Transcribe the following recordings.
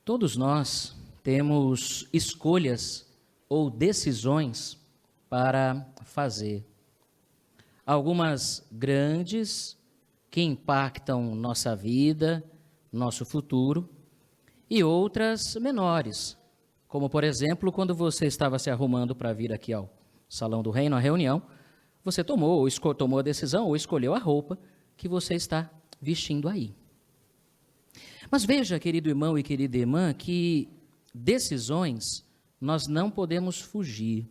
Todos nós temos escolhas ou decisões para fazer. Algumas grandes que impactam nossa vida, nosso futuro, e outras menores, como por exemplo, quando você estava se arrumando para vir aqui ao Salão do Reino, à reunião, você tomou a decisão ou escolheu a roupa que você está vestindo aí. Mas veja, querido irmão e querida irmã, que decisões nós não podemos fugir.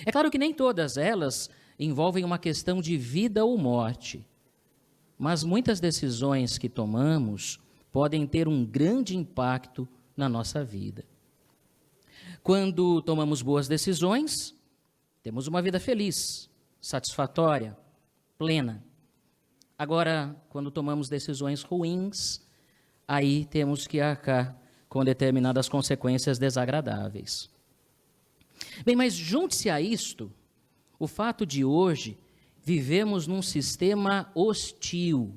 É claro que nem todas elas envolvem uma questão de vida ou morte, mas muitas decisões que tomamos podem ter um grande impacto na nossa vida. Quando tomamos boas decisões, temos uma vida feliz, satisfatória, plena. Agora, quando tomamos decisões ruins, aí temos que arcar com determinadas consequências desagradáveis. Bem, mas junte-se a isto o fato de hoje vivemos num sistema hostil,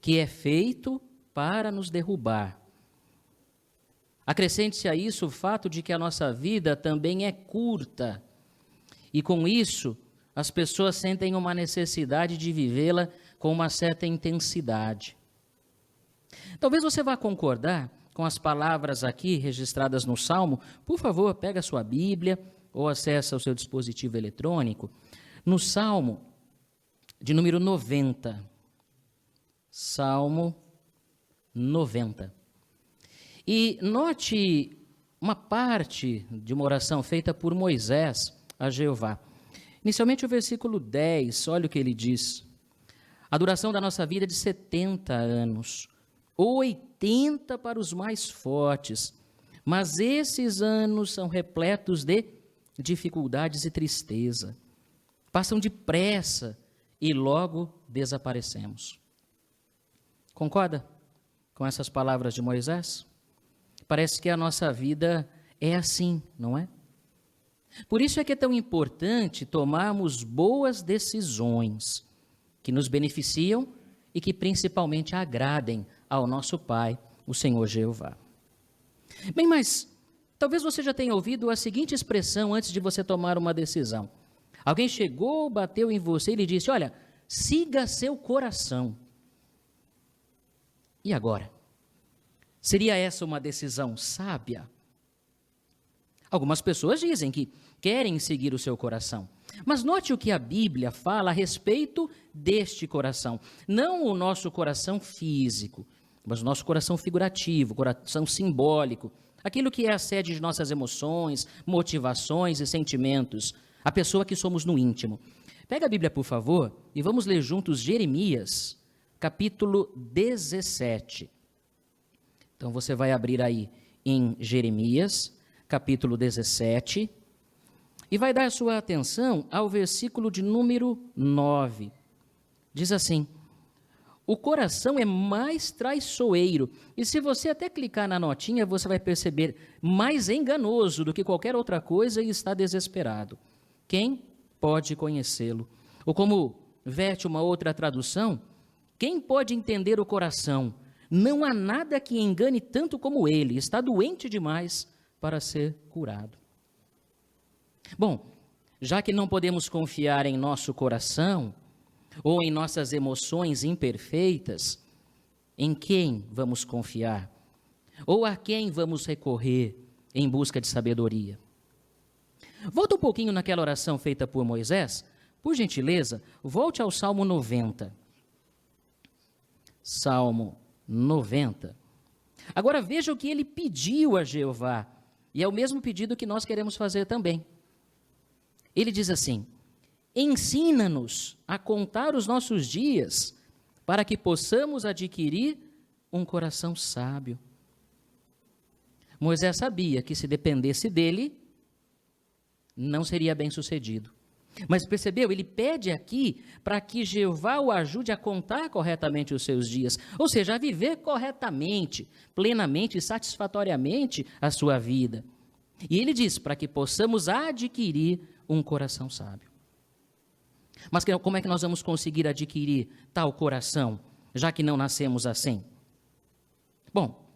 que é feito para nos derrubar. Acrescente-se a isso o fato de que a nossa vida também é curta, e com isso as pessoas sentem uma necessidade de vivê-la com uma certa intensidade. Talvez você vá concordar com as palavras aqui registradas no Salmo. Por favor, pega a sua Bíblia ou acessa o seu dispositivo eletrônico. No Salmo de número 90. Salmo 90. E note uma parte de uma oração feita por Moisés a Jeová. Inicialmente o versículo 10, olha o que ele diz. A duração da nossa vida é de 70 anos. 80 para os mais fortes, mas esses anos são repletos de dificuldades e tristeza. Passam depressa e logo desaparecemos. Concorda com essas palavras de Moisés? Parece que a nossa vida é assim, não é? Por isso é que é tão importante tomarmos boas decisões que nos beneficiam e que principalmente agradem ao nosso Pai, o Senhor Jeová. Bem, mas talvez você já tenha ouvido a seguinte expressão antes de você tomar uma decisão. Alguém chegou, bateu em você e lhe disse, olha, siga seu coração. E agora? Seria essa uma decisão sábia? Algumas pessoas dizem que querem seguir o seu coração. Mas note o que a Bíblia fala a respeito deste coração. Não o nosso coração físico, mas o nosso coração figurativo, coração simbólico. Aquilo que é a sede de nossas emoções, motivações e sentimentos. A pessoa que somos no íntimo. Pega a Bíblia, por favor, e vamos ler juntos Jeremias, capítulo 17. Então você vai abrir aí em Jeremias, capítulo 17, e vai dar a sua atenção ao versículo de número 9. Diz assim, o coração é mais traiçoeiro, e se você até clicar na notinha, você vai perceber, mais enganoso do que qualquer outra coisa e está desesperado. Quem pode conhecê-lo? Ou como verte uma outra tradução, quem pode entender o coração? Não há nada que engane tanto como ele, está doente demais para ser curado. Bom, já que não podemos confiar em nosso coração ou em nossas emoções imperfeitas, em quem vamos confiar? Ou a quem vamos recorrer em busca de sabedoria? Volta um pouquinho naquela oração feita por Moisés. Por gentileza, volte ao Salmo 90. Salmo 90. Agora veja o que ele pediu a Jeová. E é o mesmo pedido que nós queremos fazer também. Ele diz assim, ensina-nos a contar os nossos dias para que possamos adquirir um coração sábio. Moisés sabia que se dependesse dele, não seria bem sucedido. Mas percebeu? Ele pede aqui para que Jeová o ajude a contar corretamente os seus dias, ou seja, a viver corretamente, plenamente e satisfatoriamente a sua vida. E ele diz para que possamos adquirir um coração sábio. Mas como é que nós vamos conseguir adquirir tal coração, já que não nascemos assim? Bom,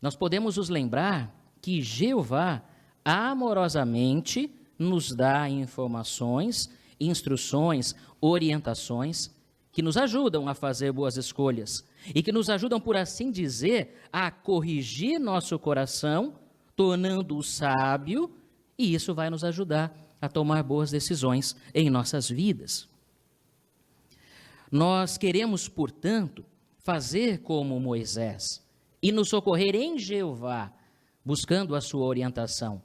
nós podemos nos lembrar que Jeová amorosamente nos dá informações, instruções, orientações que nos ajudam a fazer boas escolhas e que nos ajudam, por assim dizer, a corrigir nosso coração, tornando-o sábio, e isso vai nos ajudar a tomar boas decisões em nossas vidas. Nós queremos, portanto, fazer como Moisés e nos socorrer em Jeová, buscando a sua orientação.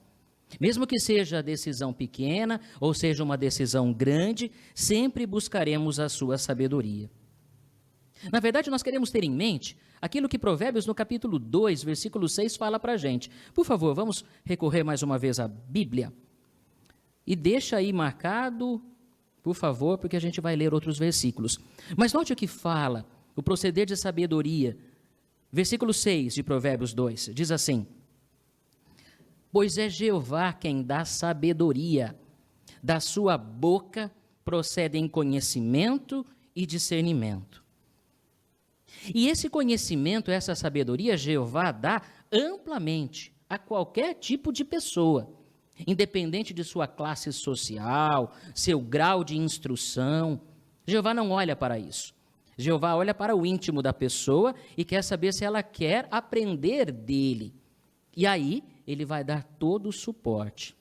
Mesmo que seja decisão pequena ou seja uma decisão grande, sempre buscaremos a sua sabedoria. Na verdade, nós queremos ter em mente aquilo que Provérbios, no capítulo 2, versículo 6, fala para a gente. Por favor, vamos recorrer mais uma vez à Bíblia. E deixa aí marcado, por favor, porque a gente vai ler outros versículos. Mas note o que fala, o proceder de sabedoria. Versículo 6 de Provérbios 2, diz assim: pois é Jeová quem dá sabedoria, da sua boca procedem conhecimento e discernimento. E esse conhecimento, essa sabedoria, Jeová dá amplamente a qualquer tipo de pessoa, independente de sua classe social, seu grau de instrução. Jeová não olha para isso. Jeová olha para o íntimo da pessoa e quer saber se ela quer aprender dele. E aí, ele vai dar todo o suporte.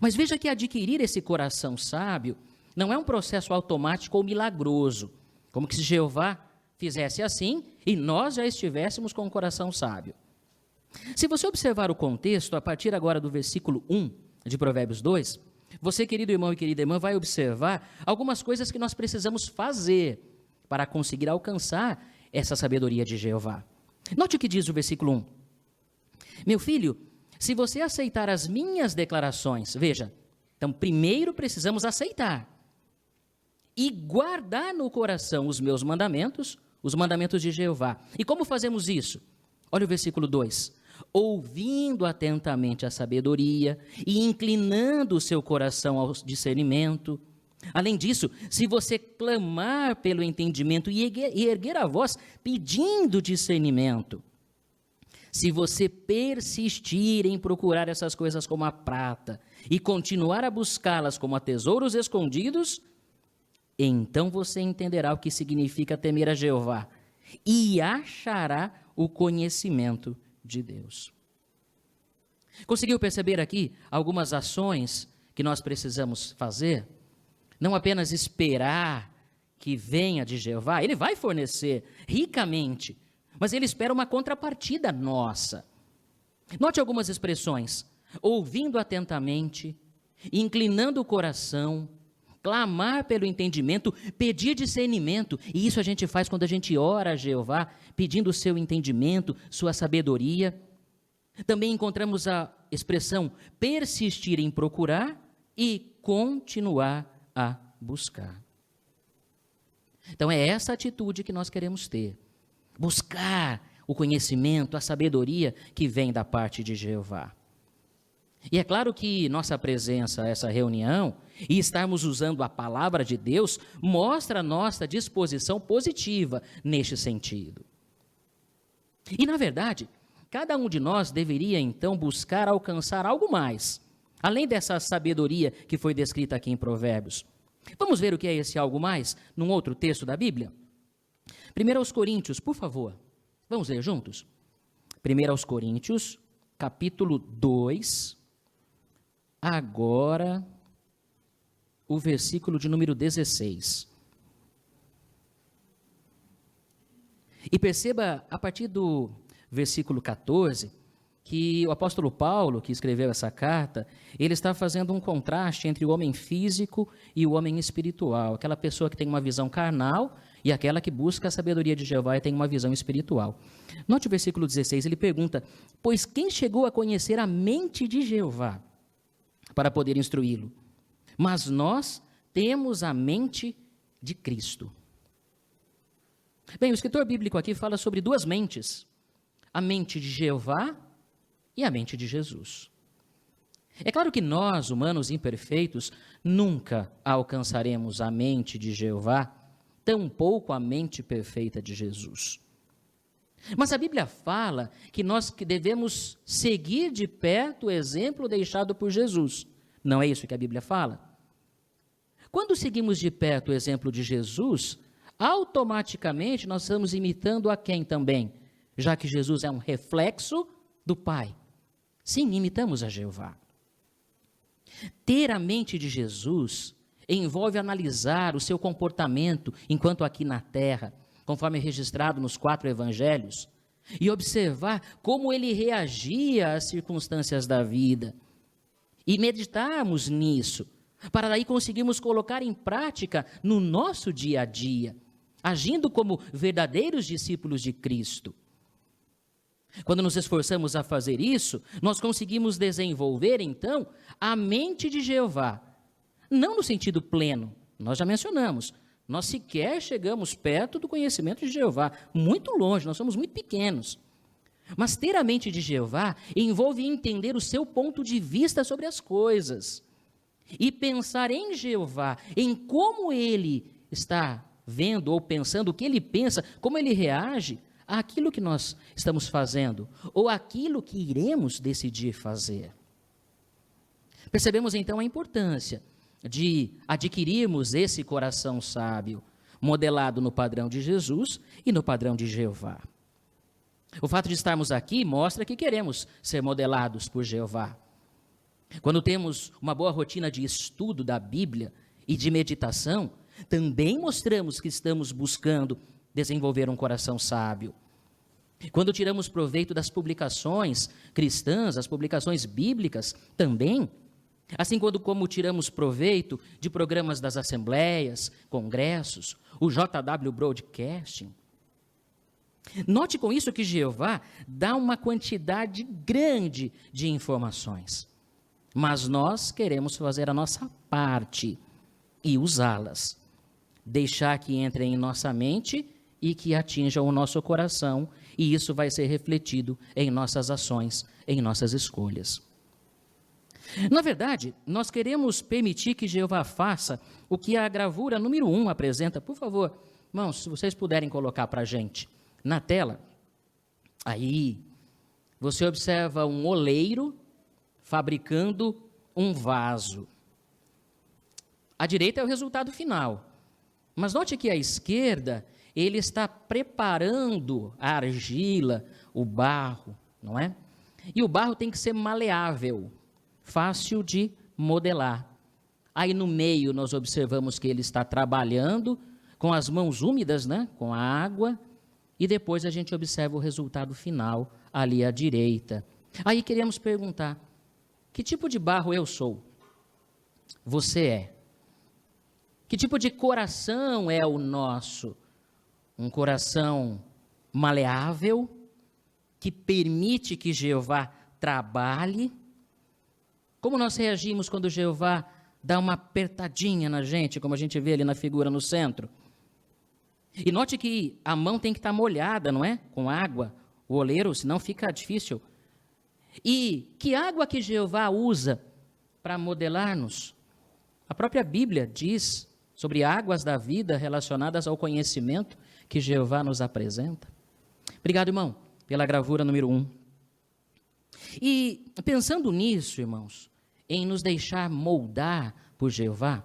Mas veja que adquirir esse coração sábio não é um processo automático ou milagroso, como que se Jeová fizesse assim e nós já estivéssemos com o coração sábio. Se você observar o contexto, a partir agora do versículo 1 de Provérbios 2, você, querido irmão e querida irmã, vai observar algumas coisas que nós precisamos fazer para conseguir alcançar essa sabedoria de Jeová. Note o que diz o versículo 1. Meu filho, se você aceitar as minhas declarações, veja, então primeiro precisamos aceitar e guardar no coração os meus mandamentos, os mandamentos de Jeová. E como fazemos isso? Olha o versículo 2. Ouvindo atentamente a sabedoria e inclinando o seu coração ao discernimento. Além disso, se você clamar pelo entendimento e erguer a voz pedindo discernimento, se você persistir em procurar essas coisas como a prata e continuar a buscá-las como a tesouros escondidos, então você entenderá o que significa temer a Jeová e achará o conhecimento de Deus. Conseguiu perceber aqui algumas ações que nós precisamos fazer? Não apenas esperar que venha de Jeová, ele vai fornecer ricamente, mas ele espera uma contrapartida nossa. Note algumas expressões: ouvindo atentamente, inclinando o coração, clamar pelo entendimento, pedir discernimento. E isso a gente faz quando a gente ora a Jeová, pedindo o seu entendimento, sua sabedoria. Também encontramos a expressão persistir em procurar e continuar a buscar. Então é essa atitude que nós queremos ter. Buscar o conhecimento, a sabedoria que vem da parte de Jeová. E é claro que nossa presença a essa reunião e estarmos usando a palavra de Deus mostra a nossa disposição positiva neste sentido. E na verdade, cada um de nós deveria então buscar alcançar algo mais, além dessa sabedoria que foi descrita aqui em Provérbios. Vamos ver o que é esse algo mais num outro texto da Bíblia? 1 Coríntios, por favor, vamos ler juntos? 1 Coríntios, capítulo 2, agora o versículo de número 16. E perceba, a partir do versículo 14, que o apóstolo Paulo, que escreveu essa carta, ele está fazendo um contraste entre o homem físico e o homem espiritual, aquela pessoa que tem uma visão carnal e aquela que busca a sabedoria de Jeová e tem uma visão espiritual. Note o versículo 16, ele pergunta: pois quem chegou a conhecer a mente de Jeová para poder instruí-lo? Mas nós temos a mente de Cristo. Bem, o escritor bíblico aqui fala sobre duas mentes: a mente de Jeová e a mente de Jesus. É claro que nós, humanos imperfeitos, nunca alcançaremos a mente de Jeová, tampouco a mente perfeita de Jesus. Mas a Bíblia fala que nós que devemos seguir de perto o exemplo deixado por Jesus. Não é isso que a Bíblia fala? Quando seguimos de perto o exemplo de Jesus, automaticamente nós estamos imitando a quem também? Já que Jesus é um reflexo do Pai. Sim, imitamos a Jeová. Ter a mente de Jesus envolve analisar o seu comportamento enquanto aqui na terra, conforme registrado nos 4 evangelhos, e observar como ele reagia às circunstâncias da vida. E meditarmos nisso, para daí conseguirmos colocar em prática no nosso dia a dia, agindo como verdadeiros discípulos de Cristo. Quando nos esforçamos a fazer isso, nós conseguimos desenvolver, então, a mente de Jeová. Não no sentido pleno, nós já mencionamos, nós sequer chegamos perto do conhecimento de Jeová, muito longe, nós somos muito pequenos. Mas ter a mente de Jeová envolve entender o seu ponto de vista sobre as coisas. E pensar em Jeová, em como ele está vendo ou pensando, o que ele pensa, como ele reage àquilo que nós estamos fazendo, ou àquilo que iremos decidir fazer. Percebemos então a importância de adquirirmos esse coração sábio, modelado no padrão de Jesus e no padrão de Jeová. O fato de estarmos aqui mostra que queremos ser modelados por Jeová. Quando temos uma boa rotina de estudo da Bíblia e de meditação, também mostramos que estamos buscando desenvolver um coração sábio. Quando tiramos proveito das publicações cristãs, as publicações bíblicas, também, assim como tiramos proveito de programas das assembleias, congressos, o JW Broadcasting. Note com isso que Jeová dá uma quantidade grande de informações, mas nós queremos fazer a nossa parte e usá-las, deixar que entrem em nossa mente e que atinjam o nosso coração, e isso vai ser refletido em nossas ações, em nossas escolhas. Na verdade, nós queremos permitir que Jeová faça o que a gravura número 1 apresenta. Por favor, irmãos, se vocês puderem colocar para a gente na tela. Aí, você observa um oleiro fabricando um vaso. À direita é o resultado final. Mas note que à esquerda, ele está preparando a argila, o barro, não é? E o barro tem que ser maleável, fácil de modelar. Aí no meio nós observamos que ele está trabalhando com as mãos úmidas, né? Com a água, e depois a gente observa o resultado final ali à direita. Aí queremos perguntar, que tipo de barro eu sou? Você é? Que tipo de coração é o nosso? Um coração maleável, que permite que Jeová trabalhe? Como nós reagimos quando Jeová dá uma apertadinha na gente, como a gente vê ali na figura no centro? E note que a mão tem que estar molhada, não é? Com água, o oleiro, senão fica difícil. E que água que Jeová usa para modelar-nos? A própria Bíblia diz sobre águas da vida relacionadas ao conhecimento que Jeová nos apresenta. Obrigado, irmão, pela gravura número 1. E pensando nisso, irmãos, em nos deixar moldar por Jeová,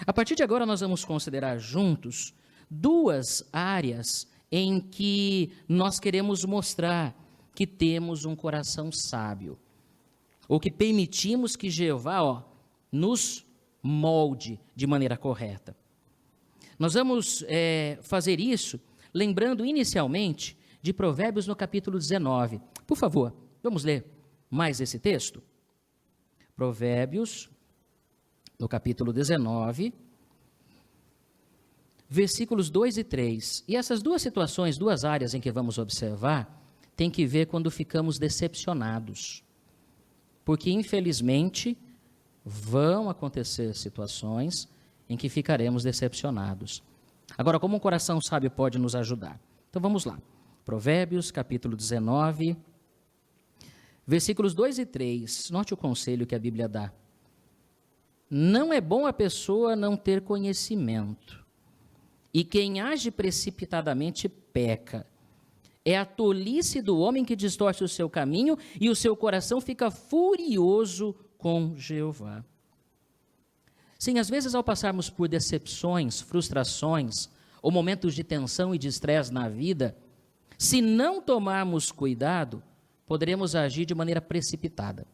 a partir de agora nós vamos considerar juntos 2 áreas em que nós queremos mostrar que temos um coração sábio, ou que permitimos que Jeová nos molde de maneira correta. Nós vamos fazer isso lembrando inicialmente de Provérbios no capítulo 19. Por favor, vamos ler mais esse texto? Provérbios no capítulo 19, versículos 2 e 3. E essas 2 situações, 2 áreas em que vamos observar, tem que ver quando ficamos decepcionados. Porque, infelizmente, vão acontecer situações em que ficaremos decepcionados. Agora, como um coração sábio pode nos ajudar? Então, vamos lá. Provérbios, capítulo 19, versículos 2 e 3. Note o conselho que a Bíblia dá. Não é bom a pessoa não ter conhecimento, e quem age precipitadamente peca. É a tolice do homem que distorce o seu caminho e o seu coração fica furioso com Jeová. Sim, às vezes ao passarmos por decepções, frustrações ou momentos de tensão e de estresse na vida, se não tomarmos cuidado, poderemos agir de maneira precipitada.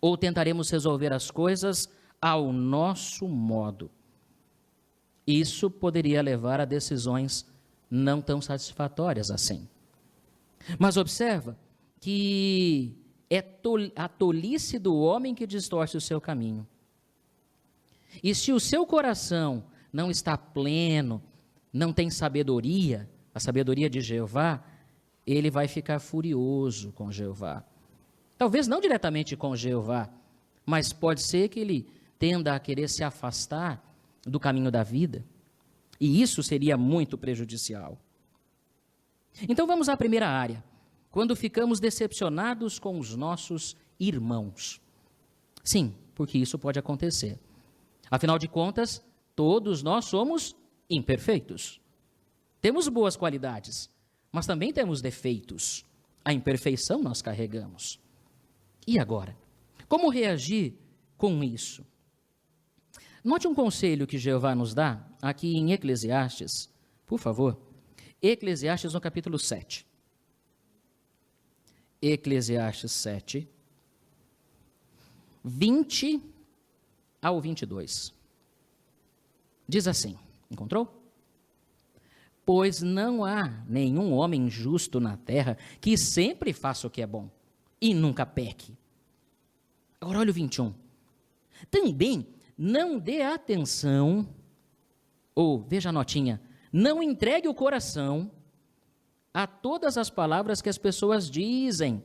Ou tentaremos resolver as coisas ao nosso modo. Isso poderia levar a decisões não tão satisfatórias assim. Mas observa que é a tolice do homem que distorce o seu caminho. E se o seu coração não está pleno, não tem sabedoria, a sabedoria de Jeová, ele vai ficar furioso com Jeová. Talvez não diretamente com Jeová, mas pode ser que ele tenda a querer se afastar do caminho da vida. E isso seria muito prejudicial. Então vamos à primeira área. Quando ficamos decepcionados com os nossos irmãos. Sim, porque isso pode acontecer. Afinal de contas, todos nós somos imperfeitos. Temos boas qualidades, mas também temos defeitos. A imperfeição nós carregamos. E agora? Como reagir com isso? Note um conselho que Jeová nos dá aqui em Eclesiastes, por favor. Eclesiastes no capítulo 7. Eclesiastes 7, 20 ao 22. Diz assim, encontrou? Pois não há nenhum homem justo na terra que sempre faça o que é bom e nunca peque. Agora olha o 21. Também não dê atenção, ou veja a notinha, não entregue o coração a todas as palavras que as pessoas dizem,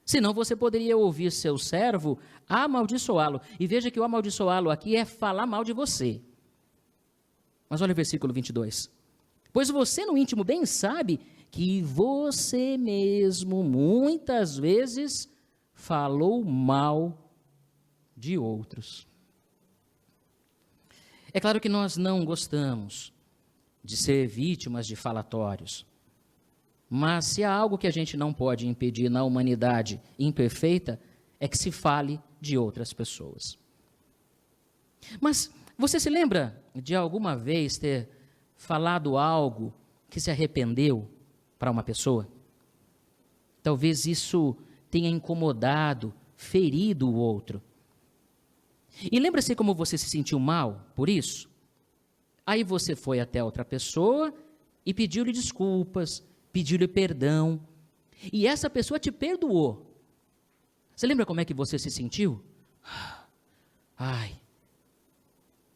senão você poderia ouvir seu servo amaldiçoá-lo. E veja que o amaldiçoá-lo aqui é falar mal de você. Mas olha o versículo 22. Pois você no íntimo bem sabe que você mesmo muitas vezes falou mal de outros. É claro que nós não gostamos de ser vítimas de falatórios. Mas se há algo que a gente não pode impedir na humanidade imperfeita, é que se fale de outras pessoas. Mas você se lembra de alguma vez ter falado algo que se arrependeu para uma pessoa? Talvez isso tenha incomodado, ferido o outro. E lembra-se como você se sentiu mal por isso? Aí você foi até outra pessoa e pediu-lhe desculpas, pediu-lhe perdão, e essa pessoa te perdoou. Você lembra como é que você se sentiu? Ai,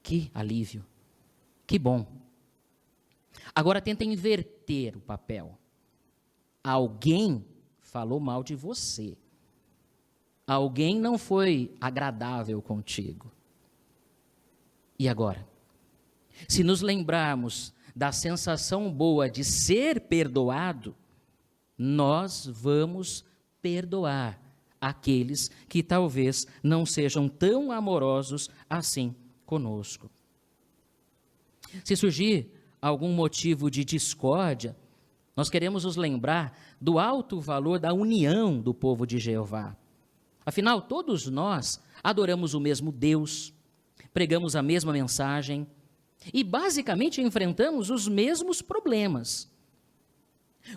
que alívio, que bom. Agora tenta inverter o papel. Alguém falou mal de você. Alguém não foi agradável contigo. E agora? Se nos lembrarmos da sensação boa de ser perdoado, nós vamos perdoar aqueles que talvez não sejam tão amorosos assim conosco. Se surgir algum motivo de discórdia, nós queremos nos lembrar do alto valor da união do povo de Jeová. Afinal, todos nós adoramos o mesmo Deus, pregamos a mesma mensagem e basicamente enfrentamos os mesmos problemas.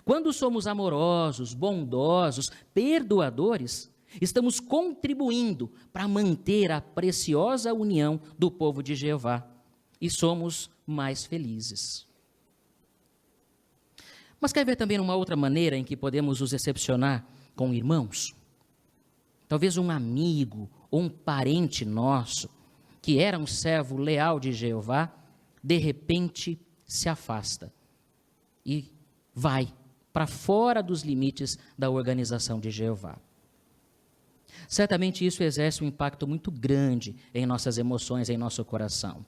Quando somos amorosos, bondosos, perdoadores, estamos contribuindo para manter a preciosa união do povo de Jeová e somos mais felizes. Mas quer ver também uma outra maneira em que podemos nos decepcionar com irmãos? Talvez um amigo ou um parente nosso, que era um servo leal de Jeová, de repente se afasta e vai para fora dos limites da organização de Jeová. Certamente isso exerce um impacto muito grande em nossas emoções, em nosso coração.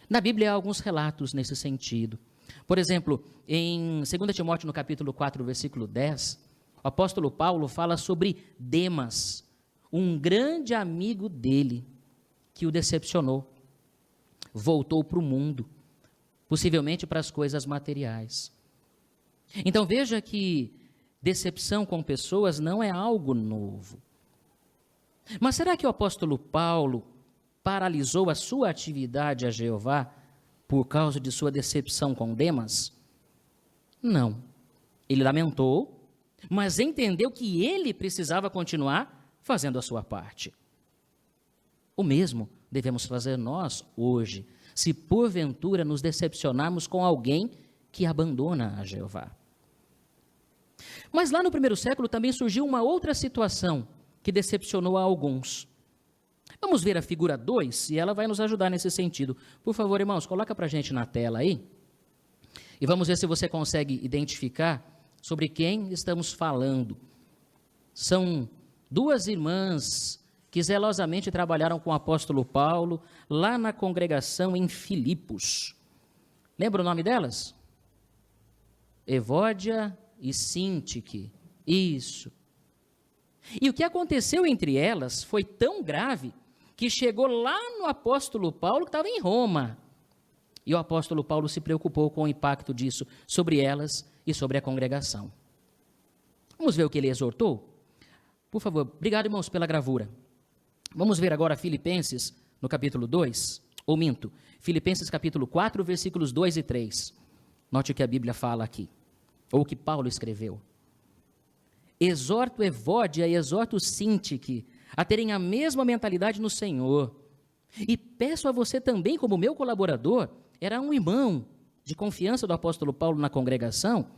Na Bíblia há alguns relatos nesse sentido. Por exemplo, em 2 Timóteo, no capítulo 4, versículo 10, o apóstolo Paulo fala sobre Demas, um grande amigo dele, que o decepcionou. Voltou para o mundo, possivelmente para as coisas materiais. Então veja que decepção com pessoas não é algo novo. Mas será que o apóstolo Paulo paralisou a sua atividade a Jeová por causa de sua decepção com Demas? Não. Ele lamentou, mas entendeu que ele precisava continuar fazendo a sua parte. O mesmo devemos fazer nós hoje, se porventura nos decepcionarmos com alguém que abandona a Jeová. Mas lá no primeiro século também surgiu uma outra situação que decepcionou a alguns. Vamos ver a figura 2 e ela vai nos ajudar nesse sentido. Por favor, irmãos, coloca para a gente na tela aí. E vamos ver se você consegue identificar sobre quem estamos falando. São duas irmãs que zelosamente trabalharam com o apóstolo Paulo lá na congregação em Filipos. Lembra o nome delas? Evódia e Sintique. Isso. E o que aconteceu entre elas foi tão grave que chegou lá no apóstolo Paulo, que estava em Roma. E o apóstolo Paulo se preocupou com o impacto disso sobre elas e sobre a congregação. Vamos ver o que ele exortou? Por favor, obrigado, irmãos, pela gravura. Vamos ver agora Filipenses, no capítulo 2, ou minto, Filipenses capítulo 4, versículos 2 e 3. Note o que a Bíblia fala aqui, ou o que Paulo escreveu. Exorto Evódia e exorto Sintique a terem a mesma mentalidade no Senhor. E peço a você também, como meu colaborador, era um irmão de confiança do apóstolo Paulo na congregação,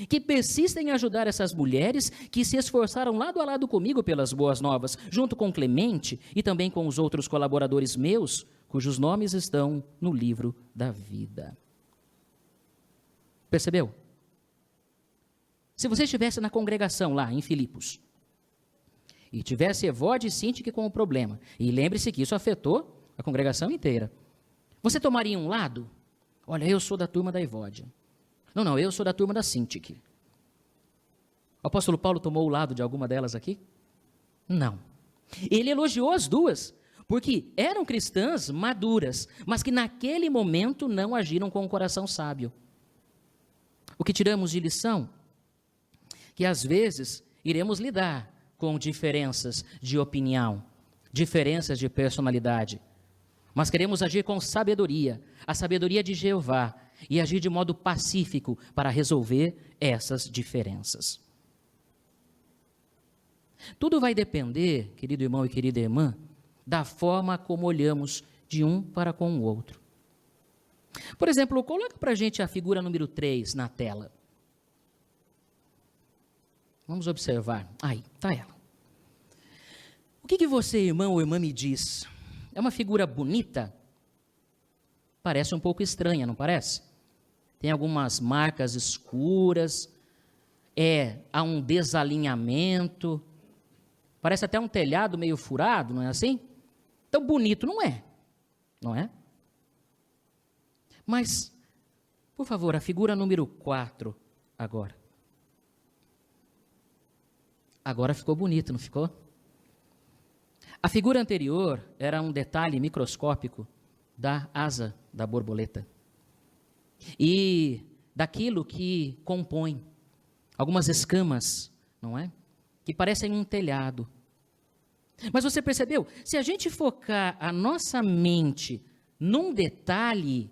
que persista em ajudar essas mulheres que se esforçaram lado a lado comigo pelas boas novas, junto com Clemente e também com os outros colaboradores meus, cujos nomes estão no livro da vida. Percebeu? Se você estivesse na congregação lá em Filipos, e tivesse Evódia e Sintique com o problema, e lembre-se que isso afetou a congregação inteira, você tomaria um lado? Olha, eu sou da turma da Evódia. Não, eu sou da turma da Sintique. O apóstolo Paulo tomou o lado de alguma delas aqui? Não. Ele elogiou as duas, porque eram cristãs maduras, mas que naquele momento não agiram com o coração sábio. O que tiramos de lição? Que às vezes iremos lidar com diferenças de opinião, diferenças de personalidade, mas queremos agir com sabedoria, a sabedoria de Jeová, e agir de modo pacífico para resolver essas diferenças. Tudo vai depender, querido irmão e querida irmã, da forma como olhamos de um para com o outro. Por exemplo, coloca para a gente a figura número 3 na tela. Vamos observar. Aí, está ela. O que você, irmão ou irmã, me diz? É uma figura bonita? Parece um pouco estranha, não parece? Tem algumas marcas escuras, há um desalinhamento, parece até um telhado meio furado, não é assim? Tão bonito não é, não é? Mas, por favor, a figura número 4 agora. Agora ficou bonito, não ficou? A figura anterior era um detalhe microscópico da asa da borboleta e daquilo que compõe algumas escamas, não é? Que parecem um telhado. Mas você percebeu? Se a gente focar a nossa mente num detalhe,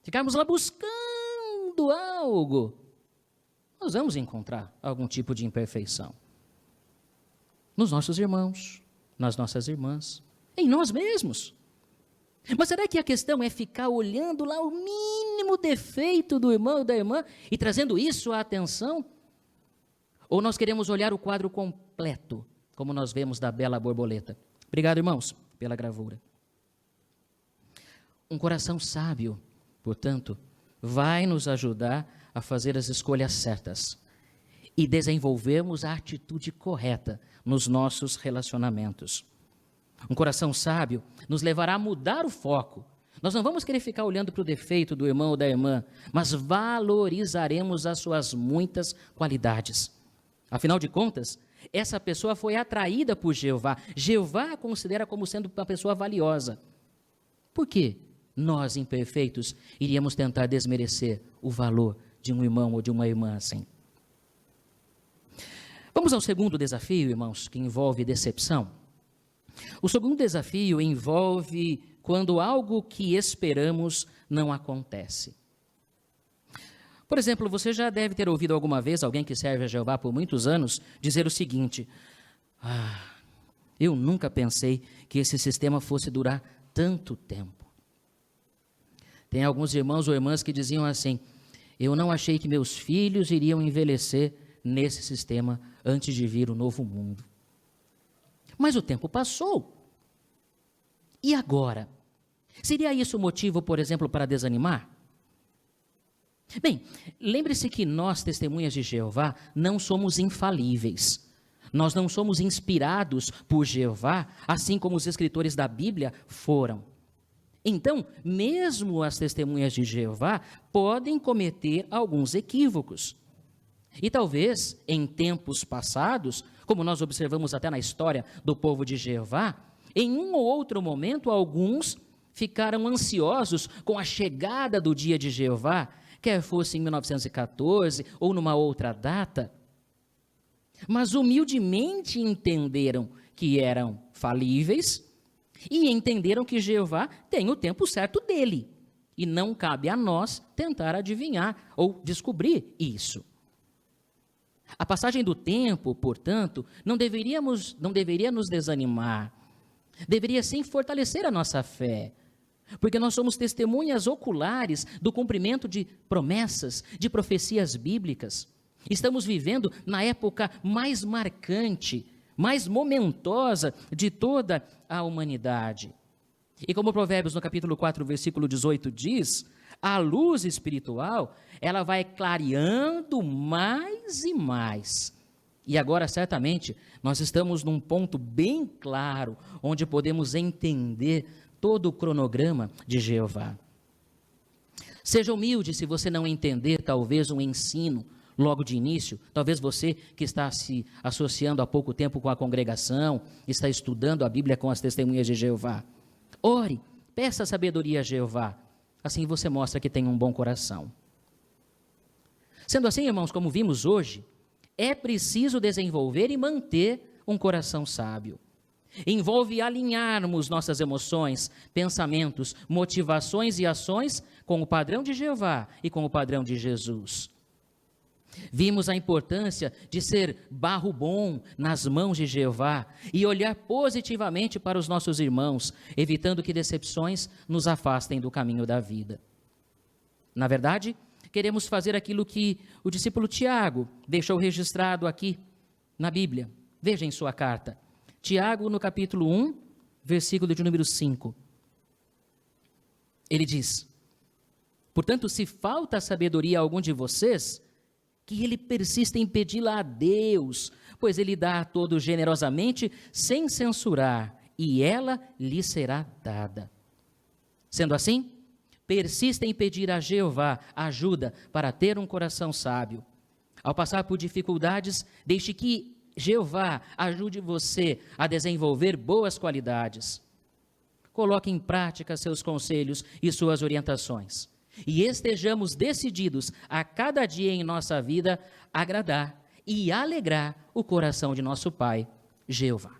ficarmos lá buscando algo, nós vamos encontrar algum tipo de imperfeição. Nos nossos irmãos, nas nossas irmãs, em nós mesmos. Mas será que a questão é ficar olhando lá o mínimo defeito do irmão ou da irmã e trazendo isso à atenção? Ou nós queremos olhar o quadro completo, como nós vemos da bela borboleta? Obrigado, irmãos, pela gravura. Um coração sábio, portanto, vai nos ajudar a fazer as escolhas certas e desenvolvermos a atitude correta nos nossos relacionamentos. Um coração sábio nos levará a mudar o foco. Nós não vamos querer ficar olhando para o defeito do irmão ou da irmã, mas valorizaremos as suas muitas qualidades. Afinal de contas, essa pessoa foi atraída por Jeová. Jeová a considera como sendo uma pessoa valiosa. Por que nós, imperfeitos, iríamos tentar desmerecer o valor de um irmão ou de uma irmã assim. Vamos ao segundo desafio, irmãos, que envolve decepção. O segundo desafio envolve quando algo que esperamos não acontece. Por exemplo, você já deve ter ouvido alguma vez alguém que serve a Jeová por muitos anos dizer o seguinte: eu nunca pensei que esse sistema fosse durar tanto tempo. Tem alguns irmãos ou irmãs que diziam assim: eu não achei que meus filhos iriam envelhecer nesse sistema antes de vir o novo mundo. Mas o tempo passou. E agora? Seria isso motivo, por exemplo, para desanimar? Bem, lembre-se que nós, testemunhas de Jeová, não somos infalíveis. Nós não somos inspirados por Jeová, assim como os escritores da Bíblia foram. Então, mesmo as testemunhas de Jeová podem cometer alguns equívocos. E talvez, em tempos passados, como nós observamos até na história do povo de Jeová, em um ou outro momento, alguns ficaram ansiosos com a chegada do dia de Jeová, quer fosse em 1914 ou numa outra data, mas humildemente entenderam que eram falíveis e entenderam que Jeová tem o tempo certo dele, e não cabe a nós tentar adivinhar ou descobrir isso. A passagem do tempo, portanto, não deveria nos desanimar, deveria sim fortalecer a nossa fé, porque nós somos testemunhas oculares do cumprimento de promessas, de profecias bíblicas. Estamos vivendo na época mais marcante, mais momentosa de toda a humanidade. E como Provérbios no capítulo 4, versículo 18 diz, a luz espiritual, ela vai clareando mais e mais. E agora, certamente, nós estamos num ponto bem claro, onde podemos entender todo o cronograma de Jeová. Seja humilde se você não entender, talvez, um ensino logo de início. Talvez você que está se associando há pouco tempo com a congregação, está estudando a Bíblia com as testemunhas de Jeová. Ore, peça sabedoria a Jeová. Assim você mostra que tem um bom coração. Sendo assim, irmãos, como vimos hoje, é preciso desenvolver e manter um coração sábio. Envolve alinharmos nossas emoções, pensamentos, motivações e ações com o padrão de Jeová e com o padrão de Jesus. Vimos a importância de ser barro bom nas mãos de Jeová e olhar positivamente para os nossos irmãos, evitando que decepções nos afastem do caminho da vida. Na verdade, queremos fazer aquilo que o discípulo Tiago deixou registrado aqui na Bíblia. Veja em sua carta. Tiago, no capítulo 1, versículo de número 5. Ele diz: portanto, se falta sabedoria a algum de vocês, que ele persista em pedi-la a Deus, pois ele dá a todos generosamente, sem censurar, e ela lhe será dada. Sendo assim, persista em pedir a Jeová ajuda para ter um coração sábio. Ao passar por dificuldades, deixe que Jeová ajude você a desenvolver boas qualidades. Coloque em prática seus conselhos e suas orientações. E estejamos decididos a cada dia em nossa vida agradar e alegrar o coração de nosso Pai, Jeová.